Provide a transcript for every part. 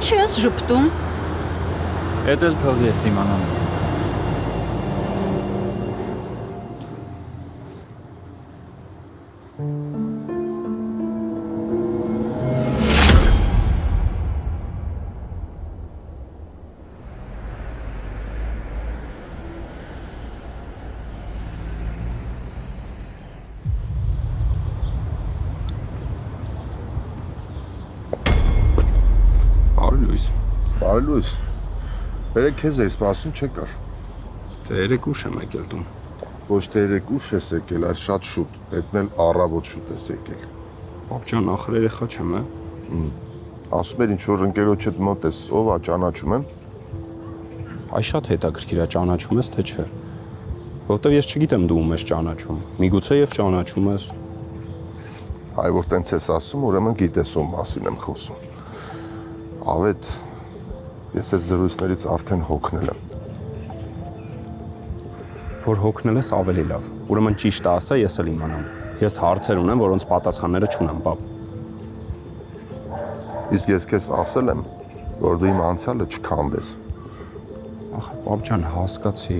Ինչի ես ժպտում։ Էդ էլ թող ես իմանամ։ Բարի լույս, երեկ քեզ էի սպասում չեկար։ Դե երեկ ուշ եմ եկել տուն։ Ոչ թե երեկ ուշ ես եկել, այլ շատ շուտ, հետն էլ առավոտ շուտ ես եկել։ Պապ ջան, ախր երեխա չեմ, Ասում էր ինչ-որ ընկերոջդ մոտ ես, ով է, ճանաչում եմ։ Այ շատ հետաքրքիր է, ճանաչում ես, թե չէ։ Որտեվ ես չգիտեմ դու ում ես ճանաչում, միգուցե եւ ճանաչում ես։ Այ որ տենց ես ասում, ուրեմն գիտես ում մասին եմ խոսում։ Ավետ, ես այս զրույցներից արդեն հոգնել եմ։ Որ հոգնել ես ավելի լավ։ Ուրեմն ճիշտը ասա, ես էլ իմանամ։ Ես հարցեր ունեմ, որոնց պատասխանները չունեմ, պապ։ Իսկ ես քեզ ասել եմ, որ դու իմ անցյալը չքանդես։ Ախր պապ ջան, հասկացի։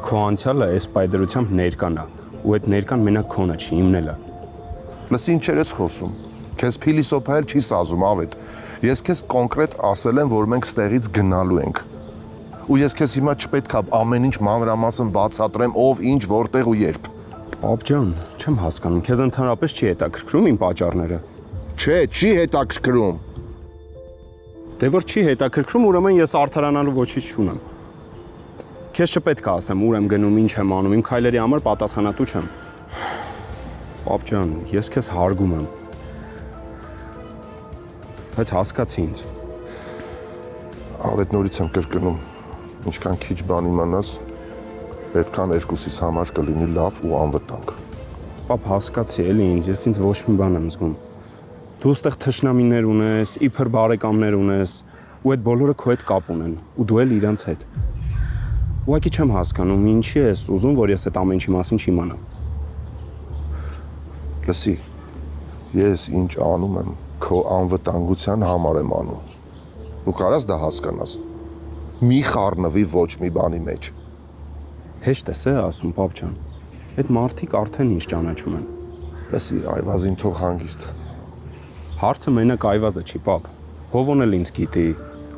Քո անցյալը այս պայդրությամբ ներկան է, ու այդ ներկան մենակ քոնը չի, իմն էլ է։ Լսի ինչեր ես խոսում։ Քեզ փիլիսոփայել չի սազում, Ավետ։ Ես քեզ կոնկրետ ասել եմ, որ մենք ստեղից գնալու ենք։ Ու ես քեզ հիմա չպետք է ամեն ինչ մանրամասն բացատրեմ, ով, ինչ, որտեղ ու երբ։ Պապ ջան, չեմ հասկանում, քեզ ընդհանրապես չի հետաքրքրում իմ պատճառները։ Չէ, չի հետաքրքրում։ Դե որ չի հետաքրքրում, ուրեմն ես արդարանալու ոչինչ չունեմ։ Քեզ չպետք է ասեմ, ուր եմ գնում, ինչ եմ անում, իմ քայլերի համար պատասխանատու չեմ։ Պապ ջան, ես քեզ հարգում եմ։ Բայց հասկացի ինձ։ Ավետ նորից եմ կրկնում, ինչքան քիչ բան իմանաս, պետքան երկուսիս համար կլինի լավ ու անվտանգ։ Պապ հասկացի էլի ինձ, ես ինձ ոչ մի բան եմ զգում։ Դու ստեղ թշնամիներ ունես, իբր բարեկամներ ունես, ու այդ բոլորը քո հետ կապ ունեն, ու դու էլ իրանց հետ։ Ուղղակի չեմ հասկանում, ինչի ես ուզում, որ ես այդ ամեն ինչի մասին չիմանամ։ Լսի, ես ինչ անում եմ, քո անվտանգության համար եմ անում։ Ու կարաս դա հասկանաս։ Մի խառնվի ոչ մի բանի մեջ։ Հեշտ ես ասում, պապ ջան։ Այդ մարդիկ արդեն ինչ ճանաչում են։ Լսի, այվազին թող հանգիստ։ Հարցը մենակ այվազը չի, պապ։ Հովոն էլ ինձ գիտի,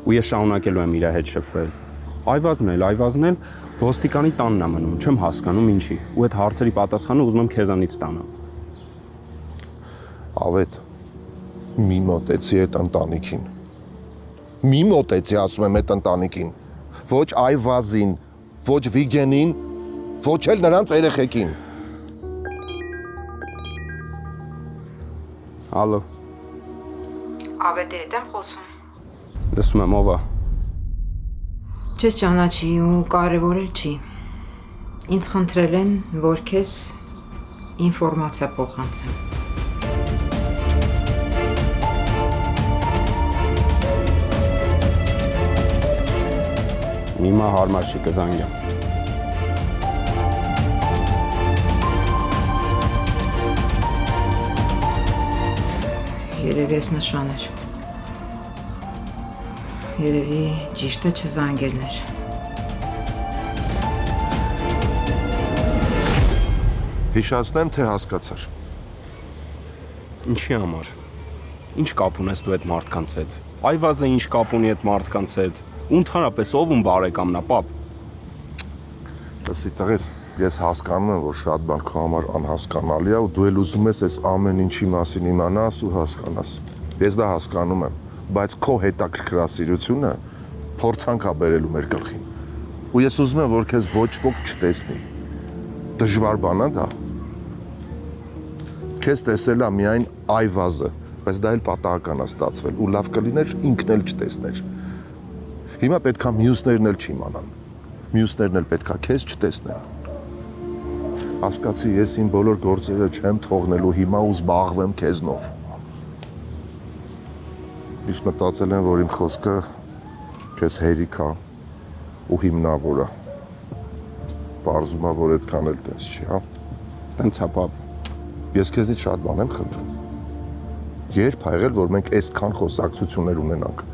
ու ես շարունակելու եմ իր հետ շփվել։ Այվազն էլ ոստիկանի տանն է մնում, չեմ հասկանում ինչի։ Ու այդ հարցերի պատասխանը ուզում եմ քեզանից ստանալ։ Ավետ, մի մոտեցի այդ ընտանիքին։ Մի մոտեցի, ասում եմ այդ ընտանիքին։ Ոչ Այվազին, ոչ Վիգենին, ոչ էլ նրանց երեխեքին։ Ալո։ Ավետի հետ եմ խոսում։ Լսում եմ, ով է։ Չես ճանաչի ու կարևոր էլ չի։ Ինձ խնդրել են, որ քեզ ինֆորմացիա փոխանցեմ։ Հիմա հարմար չի կզանգեմ։ Երևի ես նշաներ։ Երևի ճիշտը չզանգելն էր։ Հիշացնեմ, թե հասկացար։ Ինչի համար։ Ինչ կապ ունես դու այդ մարդկանց հետ։ Այվազը ինչ կապ ունի այդ մարդկանց հետ։ Ընդհանրապես ով ում բարեկամն է, պապ։ Լսի, տղես, ես հասկանում եմ, որ շատ բան քո համար անհասկանալի է ու դու էլ ուզում ես այս ամեն ինչի մասին իմանաս ու հասկանաս։ Ես դա հասկանում եմ, բայց քո հետաքրքրասիրությունը փորձանք է բերելու մեր գլխին։ Ու ես ուզում եմ, որ քեզ ոչ ոք չտեսնի։ Դժվար բան է դա։ Քեզ տեսել է միայն Այվազը, բայց դա էլ պատահական է ստացվել ու լավ կլիներ ինքն էլ չտեսներ։ Հիմա պետքա մյուսներն էլ չիմանան։ Մյուսներն էլ պետքա քեզ չտեսնեն։ Հասկացի, ես իմ բոլոր գործերը չեմ թողնելու հիմա ու զբաղվեմ քեզնով։ Միշտ մտածել եմ, որ իմ խոսքը քեզ հերիք է ու հիմնավոր է։ Պարզում է, որ այդքան էլ տես չի, հա։ Տենց է, պապ։ Ես քեզից շատ բան եմ խնդրում։ Երբ ա եղել, որ մենք այսքան խոսակցություններ ունենանք։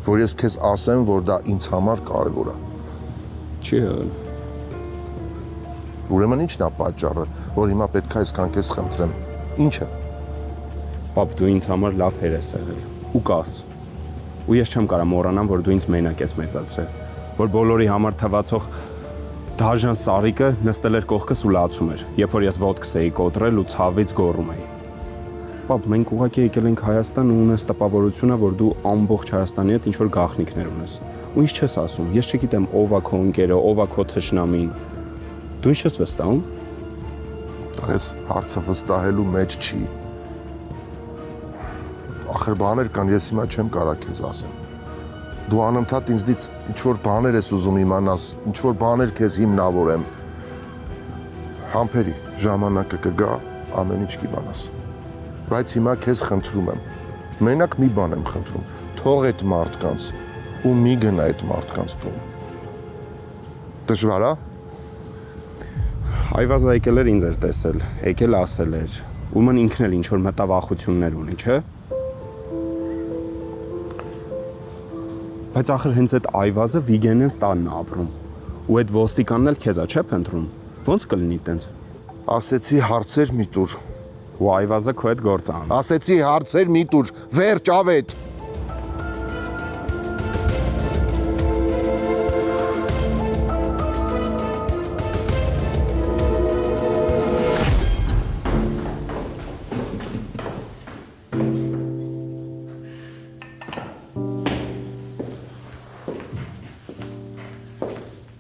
որ ես քեզ ասեմ, որ դա ինձ համար կարևոր է։ Չի եղել։ Ուրեմն ի՞նչն է պատճառը, որ հիմա պետք է այսքան քեզ խնդրեմ։ Ի՞նչը։ Պապ, դու ինձ համար լավ հեր ես եղել ու կաս։ Ու ես չեմ կարող մոռանալ, որ դու ինձ մենակ ես մեծացրել, որ բոլորի համար թվացող դաժան սարիկը նստել էր կողքս ու լացում էր, երբ որ ես ոտքս էի կոտրել ու ցավից գոռում էի։ Պապ, մենք ուղղակի եկել ենք Հայաստան ու ունես տպավորությունը, որ դու ամբողջ Հայաստանի հետ ինչ-որ գաղտնիքներ ունես։ Ու ինչ չես ասում, ես չգիտեմ ով է քո ընկերը, ով է քո թշնամին։ Դու ինչ ես վստահում։ Տղես, հարցը վստահելու մեջ չի։ Ախր բաներ կան, ես հիմա չեմ կարող քեզ ասեմ։ Դու անընդհատ ինձնից ինչ-որ բաներ ես ուզում իմանաս, ինչ-որ բաներ քեզ հիմնավորեմ։ Համբերի, ժամանակը կգա, ամեն ինչ կիմանաս։ Բայց հիմա քեզ խնդրում եմ։ Մենակ մի բան եմ խնդրում, թող այդ մարդկանց ու մի գնա այդ մարդկանց տուն։ Դժվար է։ Այվազը եկել էր ինձ էր տեսել, եկել ասել էր, ու ման ինքն էլ ինչ-որ մտավախություններ ունի, չէ՞։ Բայց ախր հենց այդ Այվազը Վիգենենց տանն է ապրում, ու այդ ոստիկանն էլ քեզա չէ փնտրում։ Ոնց կլինի տենց։ Ասեցի հարցեր մի տուր։ Ու Այվազը քո հետ գործ անում։ Ասեցի հարցեր մի տուր, վերջ ավետ։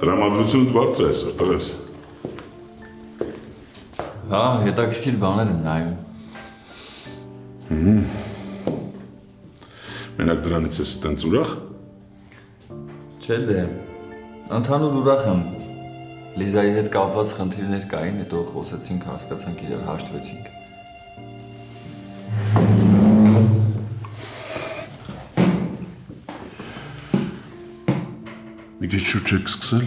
Տրամադրությունը բարձր է այսօր, տղես։ Հա, հետաքրքիր բաներ են նայում։ Մենակ դրանից ես տենց ուրախ։ Չէ դե, ընդհանուր ուրախ եմ։ Լիզայի հետ կապված խնդիրներ կային, հետո խոսեցինք, հասկացանք, իրար հաշտվեցինք։ Մի քիչ շուտ չեք սկսել։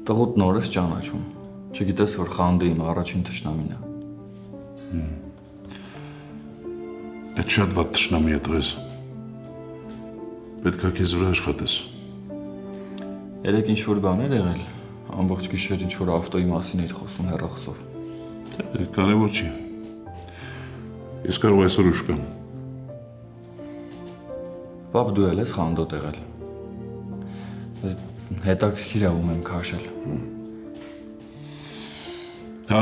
Տղուտ նորից ճանաչում։ Չգիտես, որ խանդը իմ առաջին թշնամին է։ Այդ շատ վատ թշնամի է տղես։ Պետք է քեզ վրա աշխատես։ Երեք ինչ-որ բաներ եղել, ամբողջ գիշեր ինչ-որ ավտոյի մասին էիր խոսում հեռախոսով։ Կարևոր չի։ Ես կարող այսօր ուշ կամ։ Պապ, դու էլ ես խանդոտ եղել։ Հետաքրքիր է ում եմ քաշել։ Հա,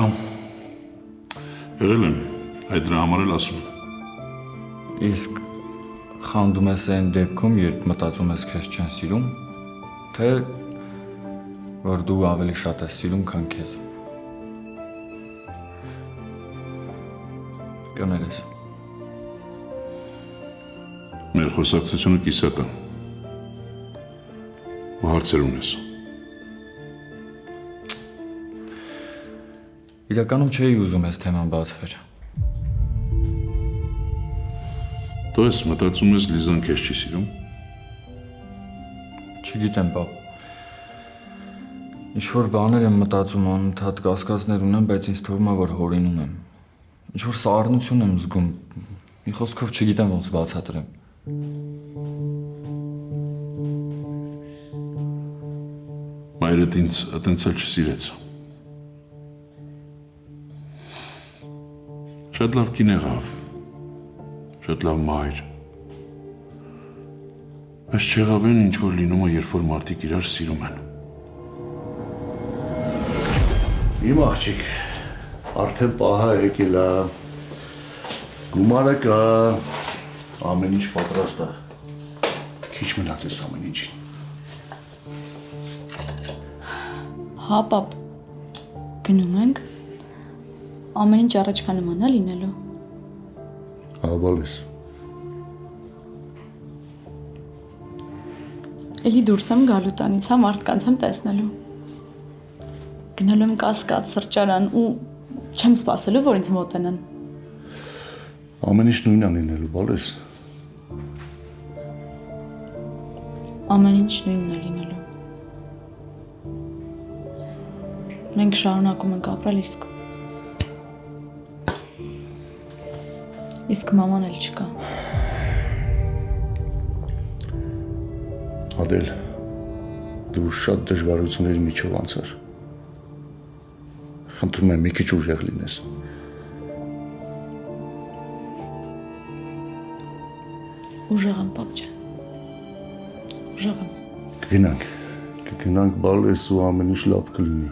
եղել եմ, այդ դրա համար էլ ասում։ Իսկ խանդում ես այն դեպքում, երբ մտածում ես քեզ չեն սիրում, թե որ դու ավելի շատ ես սիրում, քան քեզ։ Կներես։ Մեր խոսակցությունը կիսատ է։ Ու հարցեր ունես։ Իրականում չէի ուզում ես թեման բացվեր։ Դու ես մտածում ես Լիզան քեզ չի սիրում։ Չգիտեմ, պապ։ Ինչ-որ բաներ եմ մտածում, անընդհատ կասկածներ ունեմ, բայց ինձ թվում է, որ հորինում եմ։ Ինչ-որ սառնություն եմ զգում։ Մի խոսքով չգիտեմ ոնց բացատրեմ։ Մայրդ ինձ այտենց էլ չսիրեց։ Շատ լավ կին եղավ, շատ լավ մայր։ Բայց չեղավ այն ինչ որ լինում է, երբ որ մարդիկ իրար սիրում են։ Իմ աղջիկ, արդեն պահա եկել է, գումարը կա, ամեն ինչ պատրաստ է, քիչ մնաց ես ամեն ինչին։ Հա, պապ, գնում ենք, ամեն ինչ առաջվա նման է լինելու։ Հա, բալես։ Էլի դուրս եմ գալու տանից, հա, մարդկանց եմ տեսնելու։ Գնալու եմ կասկադ, սրճարան ու չեմ սպասելու, որ ինձ մոտենան։ Ամեն ինչ նույնն է լինելու, բալես։ Ամեն ինչ նույնն է լինելու։ Մենք շարունակում ենք ապրել, իսկ մաման էլ չկա։ Ադել, դու շատ դժվարությունների միջով անցար։ Խնդրում եմ մի քիչ ուժեղ լինես։ Ուժեղ եմ, պապ ջան։ Ուժեղ եմ։ Կգնանք բալես ու ամեն ինչ լավ կլինի։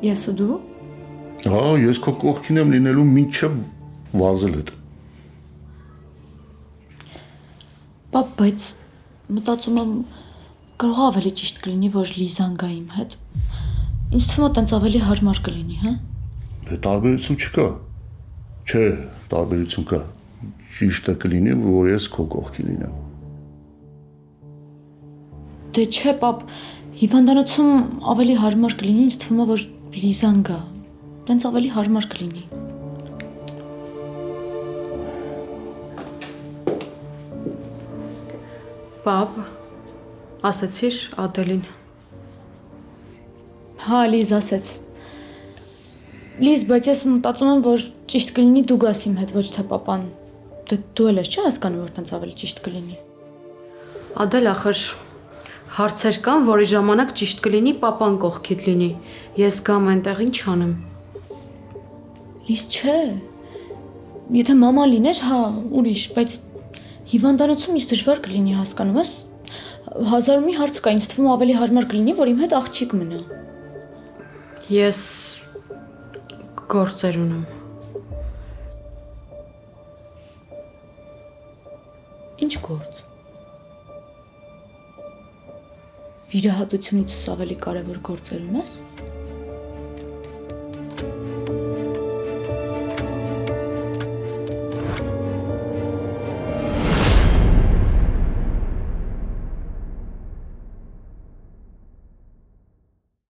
Ես ու դու։ Հա, ես քո կողքին եմ լինելու մինչև վազել հետ։ Պապ, բայց մտածում եմ կարող է ավելի ճիշտ կլինի, որ Լիզան գա իմ հետ։ Ինձ թվում է տենց ավելի հարմար կլինի, հա։ Դե տարբերություն չկա։ Չէ, տարբերություն կա։ Ճիշտը կլինի, որ ես քո կողքին լինեմ։ Դե չէ, պապ, հիվանդանոցում ավելի հարմար կլինի, ինձ թվում է, որ Լիզան գա։ Տենց ավելի հարմար կլինի։ Պապ, ասացիր Ադելին։ Հա, Լիզ ասեց։ Լիզ, բայց ես մտածում եմ, որ ճիշտ կլինի դու գաս իմ հետ, ոչ թե պապան։ Դե դու էլ ես չի հասկանում, որ տենց ավելի ճիշտ կլինի։ Ադել, ախր հարցեր կան, որի ժամանակ ճիշտ կլինի պապան կողքիդ լինի։ Ես գամ այնտեղ ինչ անեմ։ Լիզ, չէ։ Եթե մաման լիներ, հա, ուրիշ, բայց հիվանդանոցում ինձ դժվար կլինի, հասկանում ես։ Հազար ու մի հարց կա, ինձ թվում է ավելի հարմար կլինի, որ իմ հետ աղջիկ մնա։ Ես գործեր ունեմ։ Ինչ գործ։ Վիրահատությունից ավելի կարևոր գործեր ունես։